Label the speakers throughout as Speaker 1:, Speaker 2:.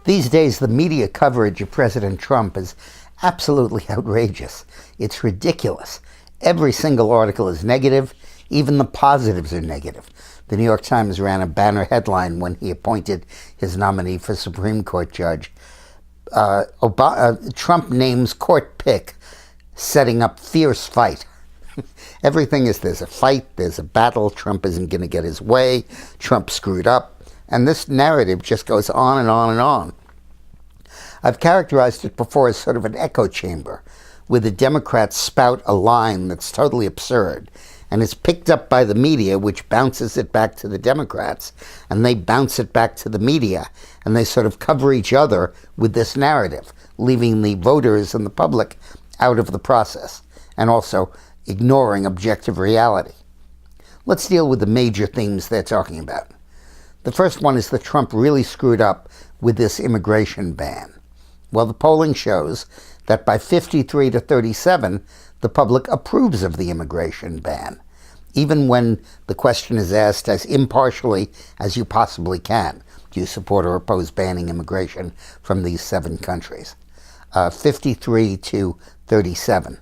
Speaker 1: These days, the media coverage of President Trump is absolutely outrageous. It's ridiculous. Every single article is negative. Even the positives are negative. The New York Times ran a banner headline when he appointed his nominee for Supreme Court judge. Trump names court pick, setting up fierce fight. Everything is there's a fight, there's a battle, Trump isn't going to get his way, Trump screwed up, and this narrative just goes on and on and on. I've characterized it before as sort of an echo chamber, where the Democrats spout a line that's totally absurd, and it's picked up by the media, which bounces it back to the Democrats, and they bounce it back to the media, and they sort of cover each other with this narrative, leaving the voters and the public out of the process, and also ignoring objective reality. Let's deal with the major themes they're talking about. The first one is that Trump really screwed up with this immigration ban. Well, the polling shows that by 53 to 37, the public approves of the immigration ban, even when the question is asked as impartially as you possibly can. Do you support or oppose banning immigration from these 7 countries? 53 to 37.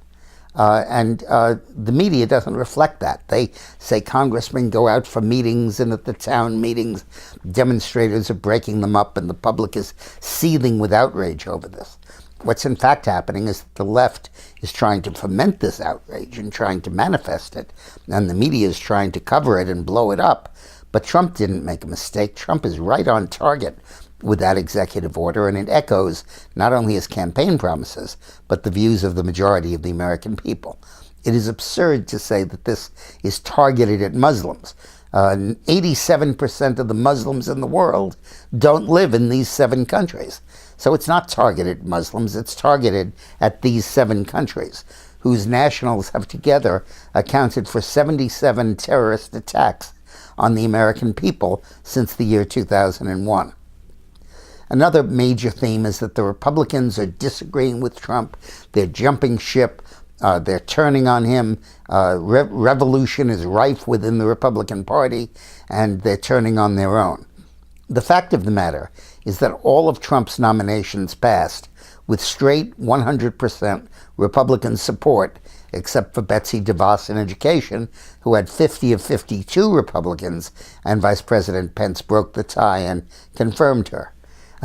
Speaker 1: The media doesn't reflect that. They say congressmen go out for meetings, and at the town meetings, demonstrators are breaking them up, and the public is seething with outrage over this. What's in fact happening is that the left is trying to foment this outrage and trying to manifest it, and the media is trying to cover it and blow it up. But Trump didn't make a mistake. Trump is right on target with that executive order, and it echoes not only his campaign promises, but the views of the majority of the American people. It is absurd to say that this is targeted at Muslims. 87% of the Muslims in the world don't live in these 7 countries. So it's not targeted at Muslims, it's targeted at these 7 countries, whose nationals have together accounted for 77 terrorist attacks on the American people since the year 2001. Another major theme is that the Republicans are disagreeing with Trump. They're jumping ship. They're turning on him. Revolution is rife within the Republican Party, and they're turning on their own. The fact of the matter is that all of Trump's nominations passed with straight 100% Republican support, except for Betsy DeVos in education, who had 50 of 52 Republicans, and Vice President Pence broke the tie and confirmed her.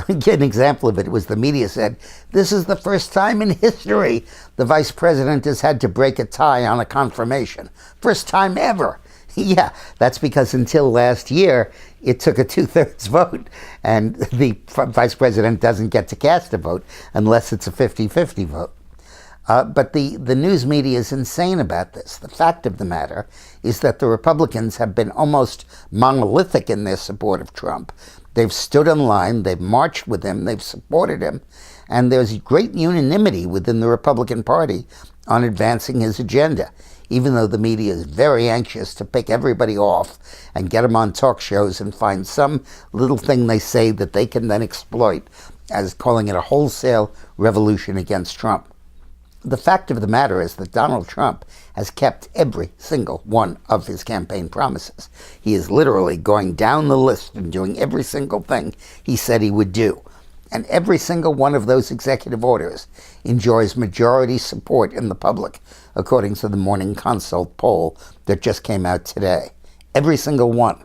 Speaker 1: An example of it was the media said, this is the first time in history the vice president has had to break a tie on a confirmation. First time ever. Yeah, that's because until last year, it took a 2/3 vote, and the vice president doesn't get to cast a vote unless it's a 50-50 vote. But the news media is insane about this. The fact of the matter is that the Republicans have been almost monolithic in their support of Trump. They've stood in line, they've marched with him, they've supported him, and there's great unanimity within the Republican Party on advancing his agenda, even though the media is very anxious to pick everybody off and get them on talk shows and find some little thing they say that they can then exploit as calling it a wholesale revolution against Trump. The fact of the matter is that Donald Trump has kept every single one of his campaign promises. He is literally going down the list and doing every single thing he said he would do. And every single one of those executive orders enjoys majority support in the public, according to the Morning Consult poll that just came out today. Every single one.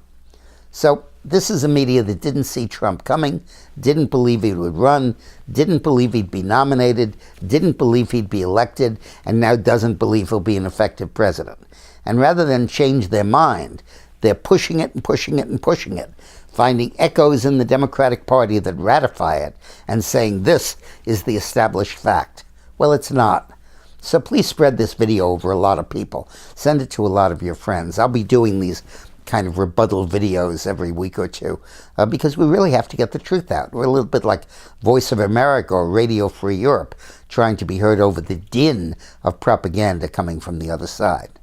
Speaker 1: So this is a media that didn't see Trump coming, didn't believe he would run, didn't believe he'd be nominated, didn't believe he'd be elected, and now doesn't believe he'll be an effective president. And rather than change their mind, they're pushing it and pushing it and pushing it, finding echoes in the Democratic Party that ratify it and saying this is the established fact. Well, it's not. So please spread this video over a lot of people. Send it to a lot of your friends. I'll be doing these kind of rebuttal videos every week or two, because we really have to get the truth out. We're a little bit like Voice of America or Radio Free Europe, trying to be heard over the din of propaganda coming from the other side.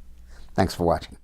Speaker 1: Thanks for watching.